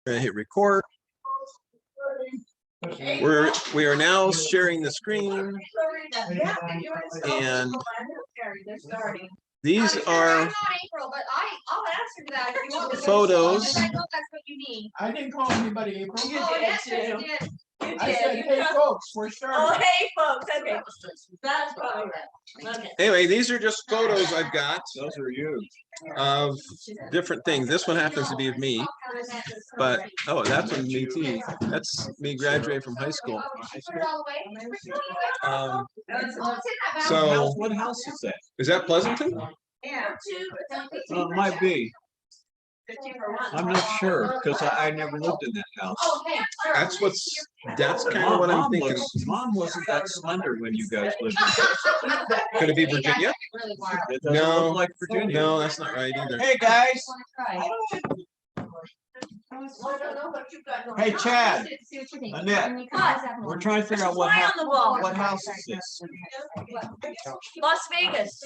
Gonna hit record. We are now sharing the screen, and these are photos. I didn't call anybody April. You did too. I said, hey folks, we're starting. Oh, hey folks, okay. That's probably right. Okay. Anyway, these are just photos I've got Those are you. of different things. This one happens to be of me, but oh, that's of me too. That's me graduating from high school. So What house is that? is that Pleasanton? Yeah. It might be. I'm not sure because I never lived in that house. That's kind of what I'm thinking. Mom wasn't that slender when you guys lived in there. Could it be Virginia? It doesn't No. look like Virginia. No, that's not right either. Hey guys. Hey Chad. Annette. We're trying to figure out what house is this? Las Vegas.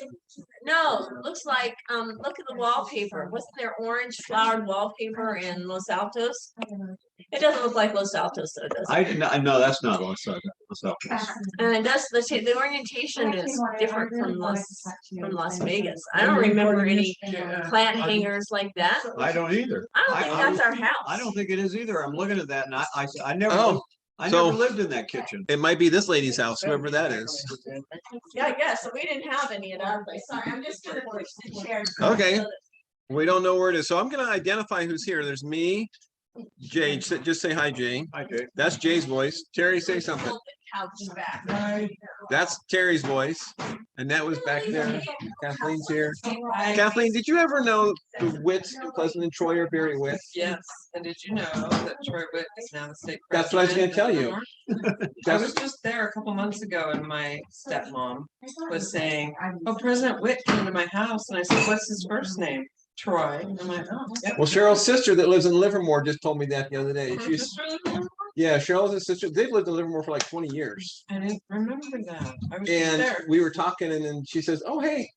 No, looks like look at the wallpaper. Wasn't there orange flowered wallpaper in Los Altos? It doesn't look like Los Altos though, does it? I did not. No, that's not Los Altos. And that's the orientation is different from Las Vegas. I don't remember any plant hangers like that. I don't either. I don't think that's our house. I don't think it is either. I'm looking at that and I never. Oh, I so never lived in that kitchen. it might be this lady's house, whoever that is. Yeah, I guess. So we didn't have any of that. Sorry, I'm just gonna push the chair. Okay. We don't know where it is, so I'm gonna identify who's here. There's me, Jay. Just say hi, Jay. I did. That's Jay's voice. Terry, say something. That's Terry's voice, and that was back there. Kathleen's here. Kathleen, did you ever know the Witts in Pleasanton and Troy are very Witt? Yes, and did you know that Troy Witt is now the state president? That's what I was going to tell you. I was just there a couple months ago, and my stepmom was saying, "Oh, President Witt came to my house," and I said, "What's his first name?" Troy. And I'm like, "Oh, yep." Well, Cheryl's sister that lives in Livermore just told me that the other day. Yeah, Cheryl's his sister. They've lived in Livermore for like 20 years. I didn't remember that. I was just And there. we were talking, and then she says, "Oh, hey,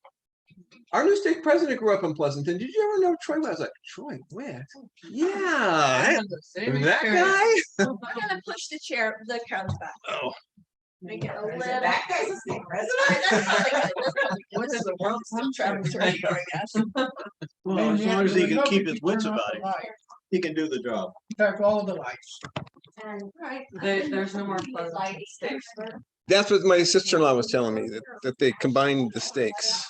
our new state president grew up in Pleasanton. Did you ever know Troy Witt?" I was like, "Troy Witt? Yeah, I that, had the same that experience. guy." We're gonna push the chair, the couch back. Oh, Make it a little. That guy's the state president. What is the world? Some Travis right here, I guess. Well, as long as he can keep his wits about it, he can do the job. In fact, all of the lights. There's no more Pleasanton stakes. that's what my sister-in-law was telling me, that they combined the stakes.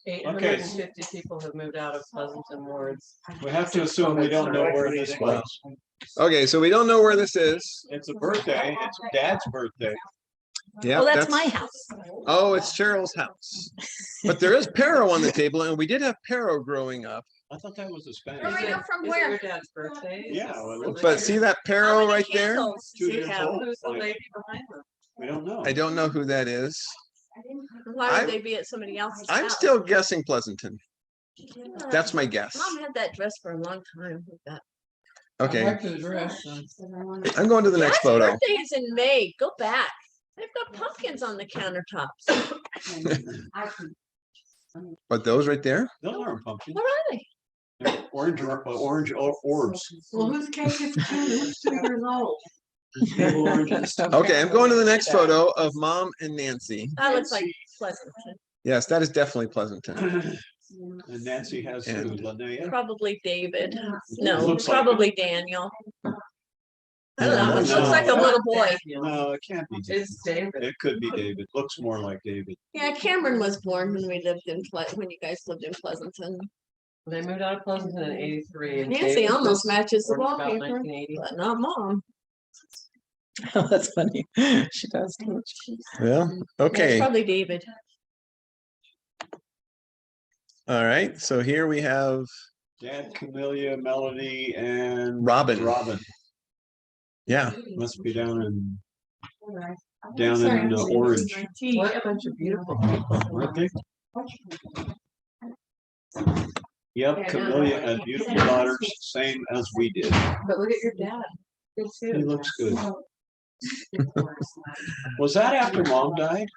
850 people have moved out of Pleasanton wards. We have to assume we don't know where this was. Okay, so we don't know where this is. It's a birthday. It's Dad's birthday. Yeah, Well, that's my house. Oh, it's Cheryl's house. But there is Pero on the table, and we did have Pero growing up. I thought that was a Spanish. Where are you from? Is it Where? your dad's birthday? Yeah, well, it looks But see that How Pero many right there? candles 2 do you years have? old. Who's the lady behind her? We don't know. I don't know who that is. Why would they be at somebody else's I'm house? still guessing Pleasanton. That's my guess. Mom had that dress for a long time. With that. I Okay, like the dress. I'm going to the next Dad's photo. birthday is in May. Go back. They've got pumpkins on the countertops. But those right there? Those aren't pumpkins. What are they? They're orange orbs. Well, whose cake is 2 years old? Okay, I'm going to the next photo of Mom and Nancy. That looks like Pleasanton. Yes, that is definitely Pleasanton. And Nancy has who? And- Linnea? Probably David. No, Looks like probably Daniel. I don't know. It looks like a little boy. No, it can't be. It's David. It could be David. Looks more like David. Yeah, Cameron was born when we lived in when you guys lived in Pleasanton. They moved out of Pleasanton in '83. and Nancy David almost was matches the born about wallpaper, 1980. but not Mom. Oh, that's funny. She does. Yeah, It's okay. probably David. All right, so here we have Dad, Kamillia, Melody, and Robin. Robin. Yeah, Must be down in Orange. What a bunch of beautiful people. Aren't they? Yep, Kamillia had beautiful daughters, same as we did. But look at your dad. Good He too. looks good. Was that after Mom died?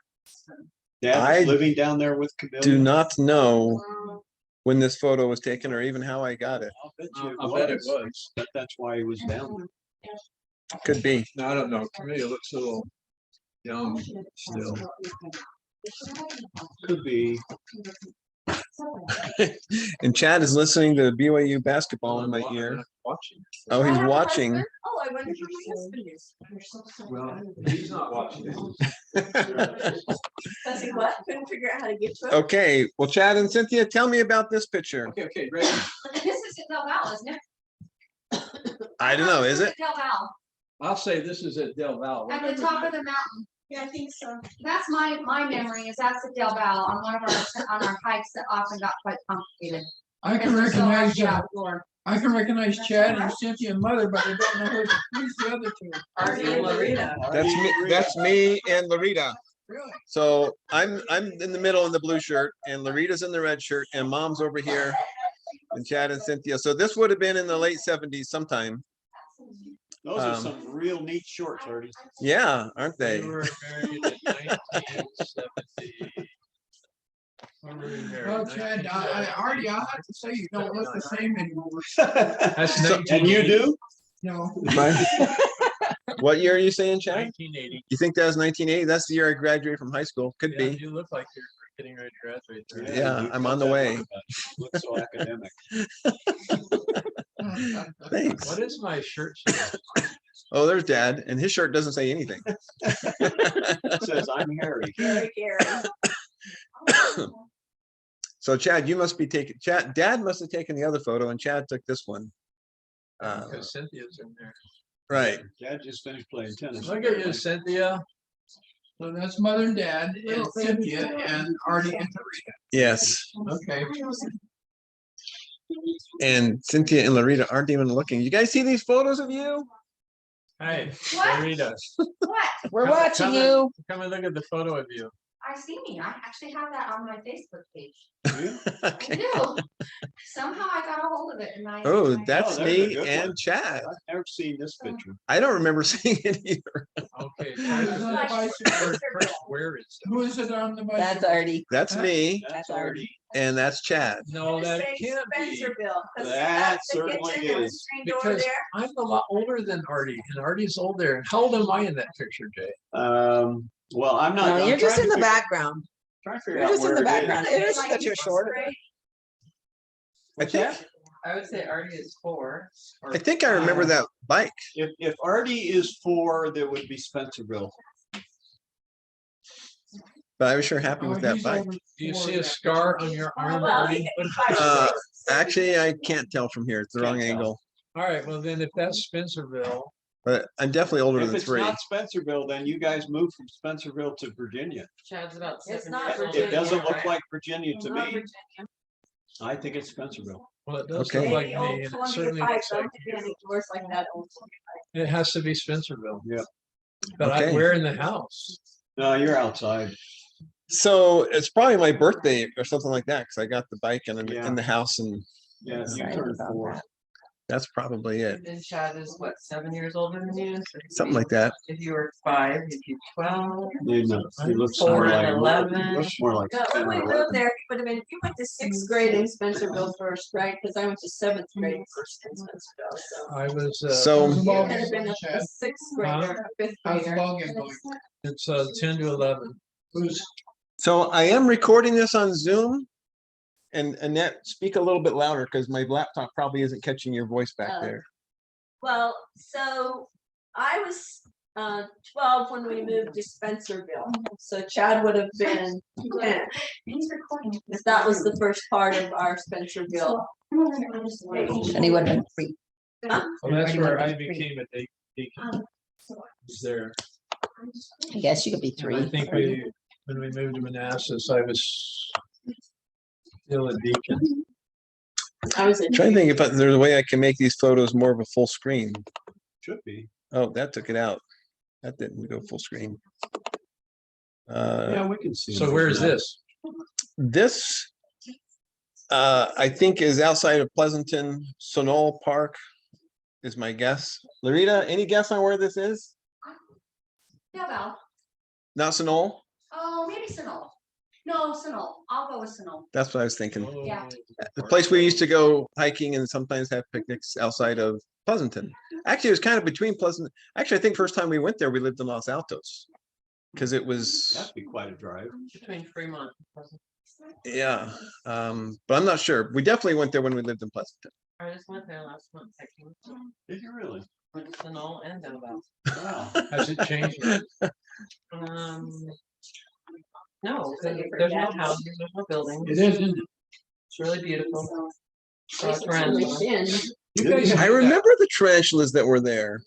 Dad I was living down there with Kamillia? do not know. when this photo was taken or even how I got it. I bet it was. That's why he was down. Could be. No, I don't know. Kamillia looks a little young still. Could be. And Chad is listening to BYU basketball in my ear. Watching. Oh, he's watching. Oh, I wonder who my husband is. Well, he's not watching. Does he what? Couldn't figure out how to get to it. Okay, well, Chad and Cynthia, tell me about this picture. Okay, great. This is at Del Val, isn't it? I don't know, is it? Del Val, I'll say this is at Del Val. at the top of the mountain. Yeah, I think so. That's my memory is that's at Del Val on one of our hikes that often got quite complicated. I can Because it's so recognize, rocky outdoor. I can recognize Chad and Cynthia mother, but I don't know who's the other two. Ardie and Larita. That's me and Larita. Really? So I'm in the middle in the blue shirt and Larita's in the red shirt and Mom's over here and Chad and Cynthia. So this would have been in the late 70s sometime. Those are some real neat shorts, Ardie. Yeah, aren't they? We were married in 1970. Well, Chad, Ardie, I'll have to say you don't look the same anymore. That's And you do? No. What year are you saying, Chad? 1980. You think that was 1980? That's the year I graduated from high school. Could Yeah, be. you look like you're getting ready to graduate there. Yeah, you I'm got on the that way. look about you. Look so academic. Thanks. What is my shirt say? Oh, there's Dad, and his shirt doesn't say anything. It says, I'm Harry. Gary, Gary. So Chad, you must be taking, Dad must have taken the other photo and Chad took this one. Because Cynthia's in there. Right. Dad just finished playing tennis. Look at you, Cynthia. So that's mother and dad and Cynthia and Ardie and Larita. Yes. Okay. And Cynthia and Larita aren't even looking. You guys see these photos of you? Hey, What? Larita. What? We're Come- watching come you. Come and look at the photo of you. I see me. I actually have that on my Facebook page. I Okay. do. Somehow I got a hold of it and I. Oh, I- that's Oh, there's a me good and one. Chad. I've never seen this picture. I don't remember seeing it either. Okay. Who's on the bicycle? Where is Who is it on the bicycle? That's Ardie. That's me That's That's Ardie. and that's Chad. No, that Say can't be. Spencerville, 'cause That that's the certainly kitchen and the is. screen door Because there. I'm a lot older than Ardie, and Ardie's older. How old am I in that picture, Jay? Well, I'm not. No, I'm you're just trying in to the figure- background. Trying to figure You're out just in where the it is. background. It is Like that you're fourth short. grade. I think, I would say Ardie is 4. I think I remember that bike. If Ardie is 4, there would be Spencerville. But I was sure happy Oh, with that he's bike. over Do you four see a now. scar on your arm, Well, Ardie? he could be 5 or Uh, 6. Actually, I can't tell from here. It's the wrong Can't tell. angle. All right, well then, if that's Spencerville, But I'm definitely older If than it's 3. not Spencerville, then you guys moved from Spencerville to Virginia. Chad's about It's 7 not years older It Virginia, than doesn't you, look right? like Virginia to Not me. Virginia. I think it's Spencerville. well, it does Okay. look like Maybe old me, and it Columbia certainly Pike, looks don't like think any doors like that. old Columbia Pike. it has to be Spencerville. Yeah. But Okay. we're in the house. No, you're outside. So it's probably my birthday or something like that because I got the bike and I'm Yeah. in the house and Yeah, you Excited turned about 4. that. that's probably it. And Chad is what, 7 years older than you? So he'd Something be- like that. If you were 5, you'd be 12. He looks 4 more and like 11. looks more like No, 10 when we or moved 11. there, he would have been, you went to 6th grade in Spencerville first, right? Because I went to 7th grade first in Spencerville, so. I was, So How's the He ball would have game been going, a Chad? 6th grader, a 5th How's the grader. ball game going? it's 10 to 11. Who's, So I am recording this on Zoom. And Annette, speak a little bit louder because my laptop probably isn't catching your voice back Oh. there. Well, so I was 12 when we moved to Spencerville. So Chad would have been 10. If that was the first part of our Spencerville. And he would have been 3. Well, that's Ardie where would've I been 3. became a deacon. Was there. I guess you could be And I 3. think when we moved to Manassas, I was still a deacon. I was in. Trying to think if there's a way I can make these photos more of a full screen. Should be. Oh, that took it out. That didn't go full screen. Yeah, we can see. So them. where is this? This, I think is outside of Pleasanton, Sunol Park is my guess. Larita, any guess on where this is? Yeah, Val. Not Sunol? Oh, maybe Sunol. No, Sunol. I'll go with Sunol. That's what I was thinking. Yeah. The place we used to go hiking and sometimes have picnics outside of Pleasanton. Actually, it was kind of between Pleasant. Actually, I think first time we went there, we lived in Los Altos. Because it was, That'd be quite a drive. Between Fremont. and Pleasant. yeah, but I'm not sure. We definitely went there when we lived in Pleasanton. I just went there last month. Hiking. Did you really? Went to Sunol and Delval. Wow. Has it changed? No, there's no houses, there's no buildings. It is, isn't it? It's really beautiful. You guys, I remember the tarantulas that were there.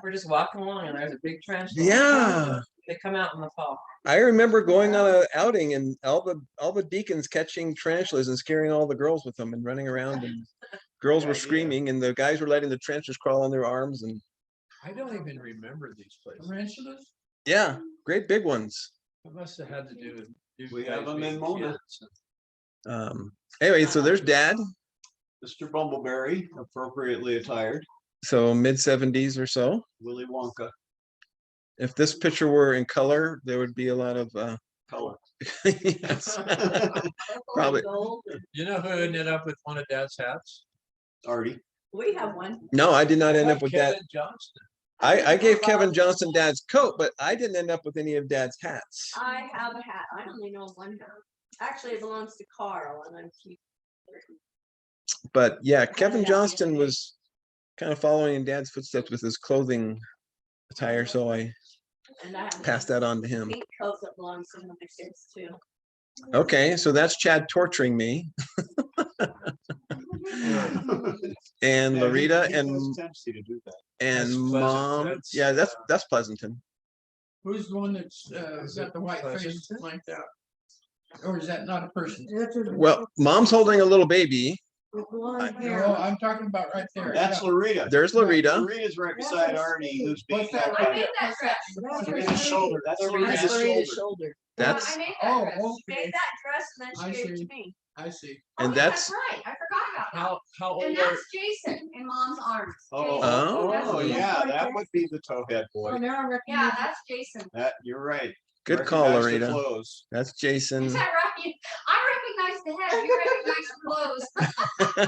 We're just walking along and there's a big tarantula. Yeah. They come out in the fall. I remember going on an outing and all the deacons catching tarantulas and scaring all the girls with them and running around, and girls were screaming and the guys were letting the tarantulas crawl on their arms, and I don't even remember these places. Tarantulas? yeah, great big ones. It must have had to do with. you We have guys them in being Mona. kids. Anyway, so there's Dad. Mr. Bumbleberry, appropriately attired. So mid-70s or so. Willy Wonka If this picture were in color, there would be a lot of color. yes. Probably. You know who ended up with one of Dad's hats? Ardie. We have one. No, I did not end up with that. Kevin Johnston. I gave Kevin Johnson Dad's coat, but I didn't end up with any of Dad's hats. I have a hat. I only know one hat. Actually, it belongs to Carl and I'm keeping. But yeah, Kevin Johnston was kind of following in Dad's footsteps with his clothing attire, so I And I have passed that on to him. pink coat that belongs to one of my kids too. Okay, so that's Chad torturing me. And Yeah, Larita he and has a tendency to do that. and That's Pleasant. Mom. That's, Yeah, that's Pleasanton. Who's the one that's got the white face Pleasanton? like that? Or is that not a person? Well, Mom's holding a little baby. No, I'm talking about right there. That's yeah. Larita. There's Larita. Larita's right beside Ardie, who's being What's that? held I by made that dress. Larita's shoulder. That's Larita's Larita's shoulder. Yeah, That's I made Oh, that dress. She okay. made that dress and then I she gave it see. to me. I see. and Oh, yeah, that's right. I forgot about that. How old And are? that's Jason in Mom's arms. Oh, Jason. oh, yeah, that would be the towhead boy. Yeah, that's Jason. That, you're right. good call, Recognize the Larita. clothes. That's Jason. Is that right? I recognize the head. You recognize the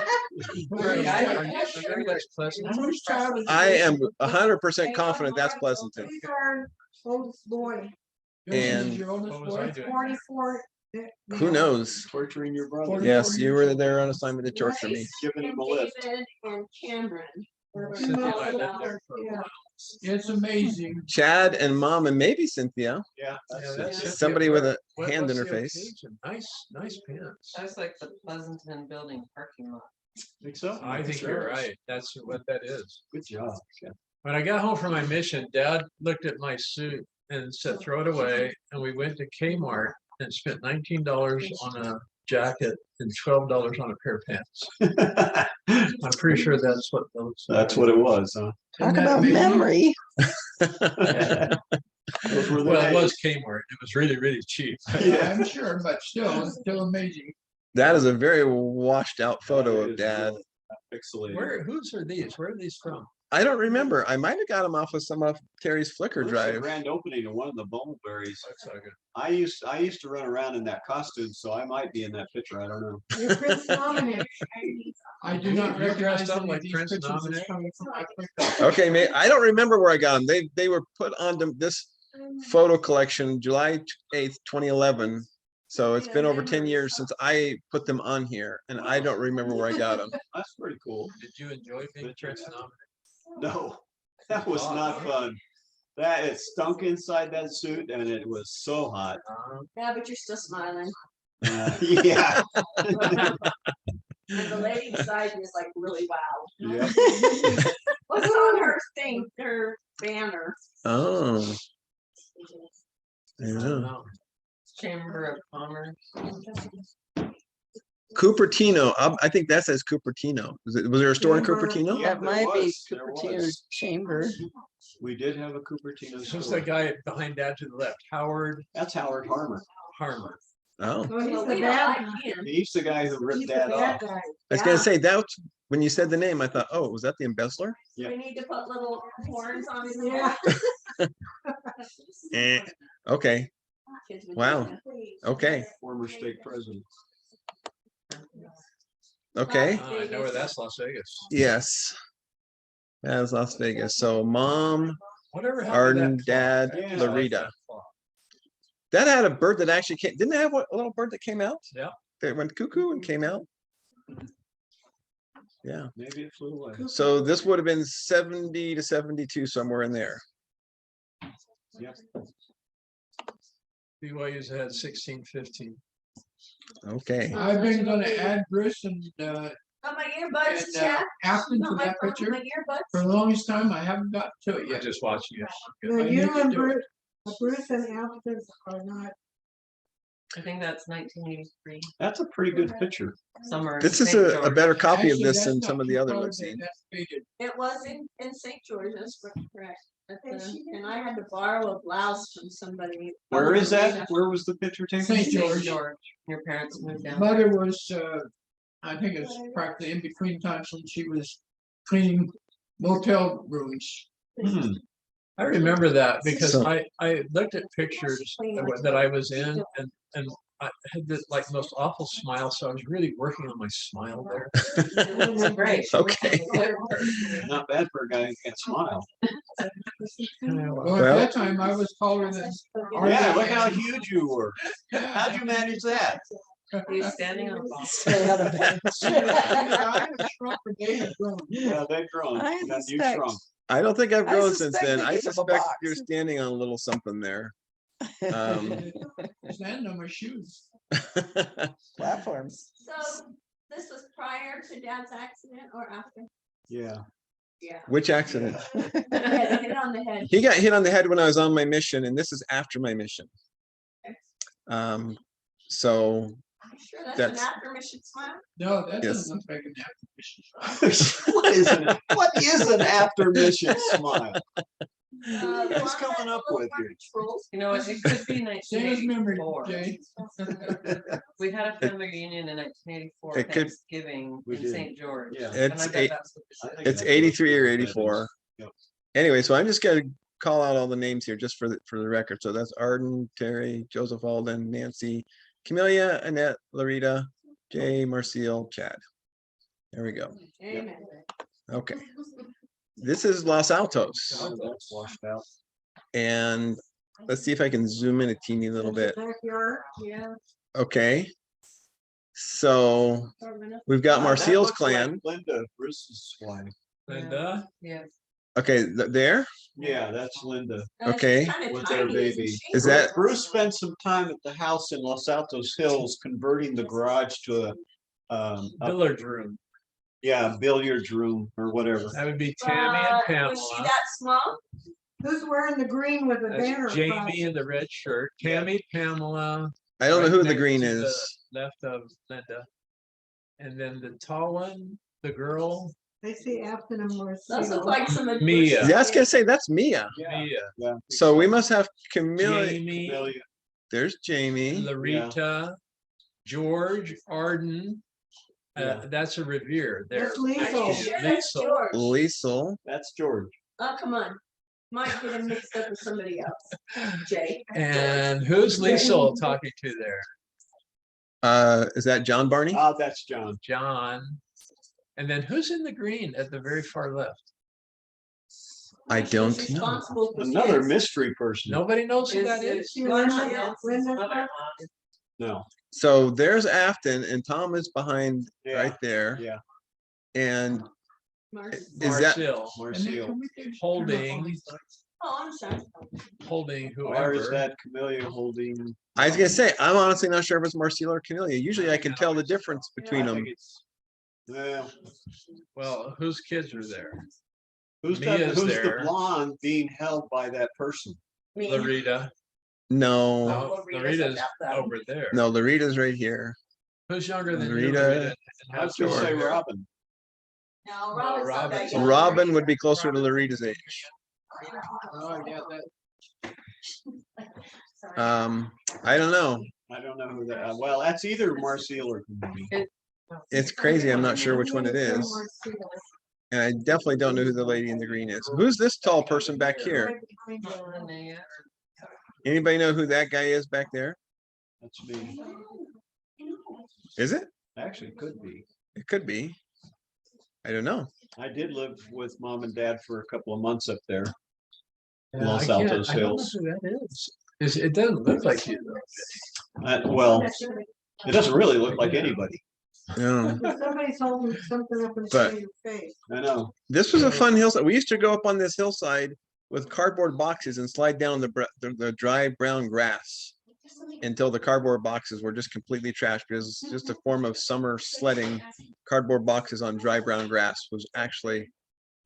clothes. Very I- nice. Very nice, Pleasant. Whose child is I this? am 100% confident that's Pleasanton. He's our oldest boy, This is and- your oldest What was boy? I doing? 44. Who knows? Torturing your brother. Yes, you were there on assignment to torture me. Giving him And a lift. David and Cameron. Cynthia and I lived there for a while. It's amazing. Chad and Mom and maybe Cynthia. Yeah, that's Yeah, it. that's Cynthia. Somebody with a What- hand in what's her the face. occasion? Nice pants. That's like the Pleasanton building parking lot. Think so? I think you're right. That's what that is. Good job. When I got home from my mission, Dad looked at my suit and said, throw it away. And we went to Kmart and spent $19 on a jacket and $12 on a pair of pants. I'm pretty sure that's what those. That's what it was, huh? Talk about memory. Those were the Well, it days. was Kmart. It was really cheap. Yeah. I'm sure, but still, it's still amazing. That is a very washed out photo That of is Dad. really Pixelated. Whose are these? Where are these from? I don't remember. I might have got him off of some of Terry's Flickr Where's the drive. grand opening of one of the Bumbleberries. That's not good. I used to run around in that costume, so I might be in that picture. I don't know. You're Prince nominated. I do not You're recognize dressed up any of like these Prince pictures nominee. that's coming from my Flickr. Okay, I don't remember where I got them. They were put onto this photo collection July 8th, 2011. So it's been over 10 years since I put them on here, and I don't remember where I got them. That's pretty cool. Did you enjoy being Prince nominated? No, that was not fun. That it stunk inside that suit, and it was so hot. Yeah, but you're still smiling. Yeah. And the lady beside you is like really wild. Yeah. What's on her thing, her banner? Oh, yeah. Chamber of Commerce. Cupertino. I think that says Cupertino. Was there a store in Cupertino? Yeah, That there might be was, there Cupertino's was. chamber. We did have a Cupertino Who's the store. guy behind Dad to the left? Howard That's Howard Harmer. Harmer. Oh, So he's Well, the we don't like bad, him. He's the guy who he's ripped the that bad off. guy. I was gonna say that when you said the name, I thought, oh, was that the embezzler? Yeah. We need to put little horns on his Yeah. head. Okay, Kids would do Wow. that. Okay, Former state president. okay, I know where that's Las Vegas. yes. That's Las Vegas. So mom, Whatever happened to Arden, that dad, clock? Yeah. Larita. That had a bird that actually came, didn't it have a little bird that came out? Yeah. That went cuckoo and came out? Yeah, Maybe it flew away. so this would have been 70 to 72, somewhere in there. Yep. BYU's had 16, 15. Okay, I've been gonna add Bruce and Got my earbuds, And, Chad. Afton Not to my that phone, picture. my earbuds. for the longest time. I haven't got to it You're yet. just watching it. I No, need you to and do it. Bruce and Afton are not. I think that's 1983, That's a pretty good picture. summer. in this is St. a George. better copy of Actually, this that's than not some of the too other far ones. away. That's faded. It was in St. George, that's correct. And I had to borrow a blouse from somebody. Where is that? Where was the picture taken? St. St. George. George. Your parents moved down. Mother was, I think it's practically in between times when she was cleaning motel rooms. Hmm. I remember that because So- I looked at pictures that I was in and I had the like most awful smile, so I was really working on my smile there. It's great. Okay. Not bad for a guy who can smile. Well, at Well- that time, I was taller than. Yeah, look how huge you were. How'd you manage that? He's standing on a box. Stay on a bench. I was shrunk, but they had grown. Yeah, they've grown. I And you suspect- shrunk. I don't think I've I grown since suspect then. they I gave him a suspect box. you're standing on a little something there. Stand on my shoes. Platforms. So this was prior to Dad's accident or after? Yeah. Yeah. Which accident? Yeah, hit on the head. He got hit on the head when I was on my mission, and this is after my mission. So I'm sure that's an That's- after mission smile. No, that Yes. doesn't look like an acquisition. What is an after mission smile? Who's coming up with here? You know, it could be Say his memory, 1984. Jay. We had a family reunion in 1984 It could- Thanksgiving We in did. St. George. Yeah. And It's I bet eight- that's what this I is. think it's that's 83 or what that is. 84. Yep. Anyway, so I'm just gonna call out all the names here just for the record. So that's Arden, Terry, Joseph, Alden, Nancy, Kamillia, Annette, Larita, Jaye, Marcielle, Chad. There we go. Amen. Okay. This is Los Altos. Oh, that's washed out. And let's see if I can zoom in a teeny little bit. Backyard. Yeah. Okay. So we've got Wow, that Marcielle's looks like clan. Linda, Bruce's wife. Linda, Yeah. Okay, there. Yeah, that's Linda Okay. with their baby. Is that- Bruce spent some time at the house in Los Altos Hills converting the garage to a billiards room. yeah, billiards room or whatever. That would be Tammy and Was she Pamela. that small? Who's wearing the green with the banner? That's Jamie in the red shirt. Tammy, Pamela. I don't know right who the next green to is. the Left of Linda. And then the tall one, the girl, I see Afton and Those look Marcielle. like some. of Mia. Bruce's Yeah, I was gonna say that's Mia. Mia, Yeah. So we must have Camilla. Jamie, Kamillia. There's Jamie. Larita, George, Arden. Yeah. That's a Revere there. That's Liesel. Are you sure that's Liesel. George? Liesel. That's George. Oh, come on. Might get him mixed up with somebody else. Jay. And who's Liesel talking to there? Is that John Barney? Oh, that's John. John. And then who's in the green at the very far left? I She's don't know. responsible for Another kids. mystery person. Nobody knows who Is that it- is. She Why Linda- not? Yes. Linda- Mother-in-law. No. So there's Afton and Tom is behind Yeah. right there. Yeah. And Marcy. is that Marcielle, And then Marcielle. can we just turn off all Holding. these lights? Oh, I'm sorry. holding Where is whoever. that Kamillia holding? I was gonna say, I'm honestly not sure if it's Marcielle or Camilla. Usually I can tell the difference between I them. think it's- Well, Well, whose kids are there? who's Mia's the there. blonde being held by that person? Me. Larita. No, No, Larita's Larita's about that. over there. no, Larita's right here. Who's younger than you, Larita. Larita? And I how's was gonna say George? Robin. No, Robin's not that Robin's young. Robin would be closer to Larita's age. Oh, yeah, that, Sorry. I don't know. I don't know who that, well, that's either Marcielle or Kamillia. It's crazy. I'm not sure which one it is. And I definitely don't know who the lady in the green is. Who's this tall person back here? Right behind her. Anybody know who that guy is back there? That's me. Is it? Actually, it could be. It could be. I don't know. I did live with mom and dad for a couple of months up there. Yeah, Los I can't- Altos I don't know Hills. who that is. It doesn't look like you though. Well, it doesn't really look like anybody. No. Somebody's holding something up in But- front of your face. I know. This was a fun hillside. We used to go up on this hillside with cardboard boxes and slide down the dry brown grass until the cardboard boxes were just completely trashed, because it's just a form of summer sledding. Cardboard boxes on dry brown grass was actually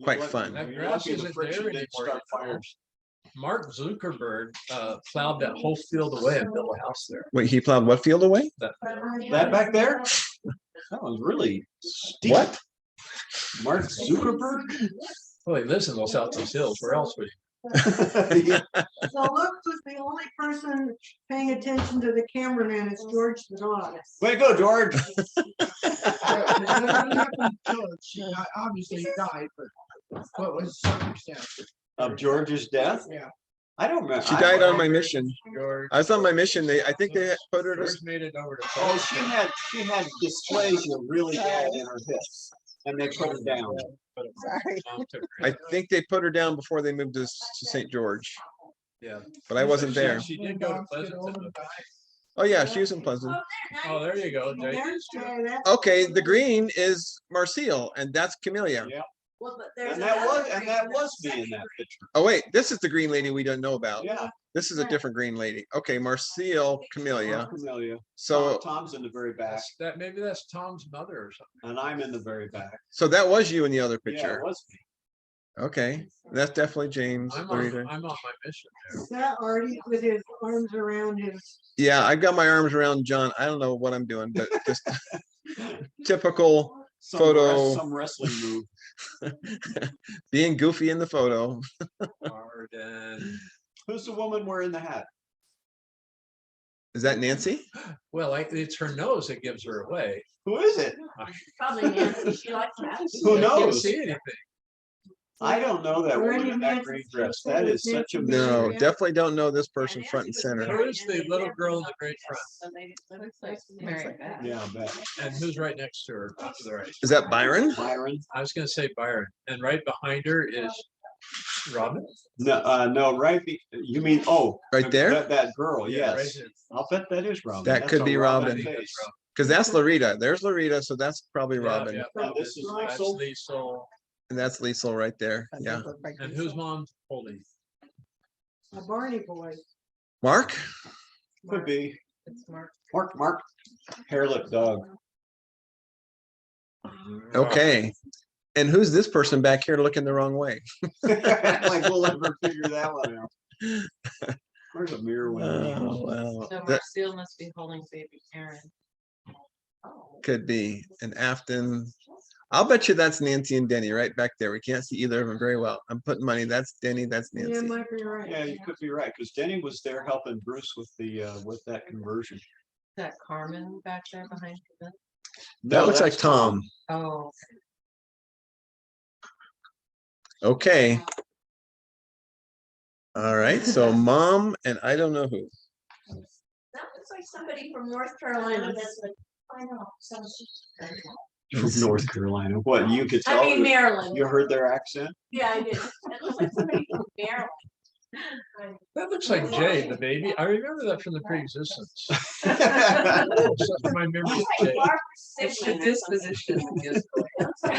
quite fun. That You're grass lucky the isn't friction there didn't anymore. start fires. Mark Zuckerberg plowed that whole field away and built a house there. Wait, he plowed what field away? That back there? That was really steep. What? Mark Zuckerberg? Well, he lives in Los Altos Hills. Where else would he? Yeah. So Luke was the only person paying attention to the cameraman. It's George the dog. Way to go, George. She obviously died, but what was the circumstance? Of George's death? Yeah. I don't remember. She died on my mission. George. I was on my mission. I think they put her to. George made it over to. Oh, she had dysplasia really bad in her hips, and they put her down. I think they put her down before they moved to St. George, Yeah. but I wasn't there. She did go to Pleasanton. Oh yeah, she was in Pleasant. Oh, there you go, Jay. There's Jay, that's- Okay, the green is Marcielle, and that's Kamillia. Yeah. Well, but there's And that was, another and that green was that's me in that picture. Oh wait, this is the green lady we don't know about. Yeah. This is a different green lady. Okay, Marcielle, Kamillia. Kamillia. So, Tom's in the very back, Maybe that's Tom's mother or something. and I'm in the very back. so that was you in the other Yeah, picture. it was me. Okay, that's definitely James. I'm Larita. on my mission there. Is that Ardie with his arms around his? Yeah, I've got my arms around John. I don't know what I'm doing, but just typical Photo. Some wrestling move. being goofy in the photo. Arden. Who's the woman wearing the hat? Is that Nancy? Well, it's her nose that gives her away. Who is it? Probably Nancy. She likes that. Who I can't knows? see anything. I don't know that woman in that green dress. That is such a No, mystery. definitely don't know this person front and center. Who is the little girl in the great front? Mary Beth. Yeah, I bet. And who's right next to her? To the right. Is that Byron? Byron? I was gonna say Byron, and right behind her is Robin. No, right. You mean, Right there? That girl, Yeah, right yes. here. I'll bet that is Robin. That That's could a be I Robin. think that's face. Robin. Because that's Larita. There's Larita, so that's probably Robin. Yeah, Oh, this is that's Lucille? Lucille. And that's Liesel right there. Yeah. And whose mom's holding? A Barney boy. Mark? Could be. It's Mark. Mark. Hair lip dog. Okay. And who's this person back here looking the wrong way? Like we'll never figure that one out. Where's a mirror window? Oh, wow. So That Marcielle must be holding baby Aaron. could be an Afton. I'll bet you that's Nancy and Denny right back there. We can't see either of them very well. I'm putting money. That's Denny, that's Yeah, Nancy. might be right. Yeah, you could be right, because Denny was there helping Bruce with that conversion. Is that Carmen back there behind you? That No, looks like that's Tom. Oh, Okay. All right, so mom and I don't know who. That looks like somebody from North Carolina. From North Carolina. What, you could tell? I mean Maryland. You heard their accent? Yeah, I did. That looks like somebody from Maryland. That looks like Jay, the baby. I remember that from the pre-existence. Yeah, That's my memory of Jay. it's the disposition. is-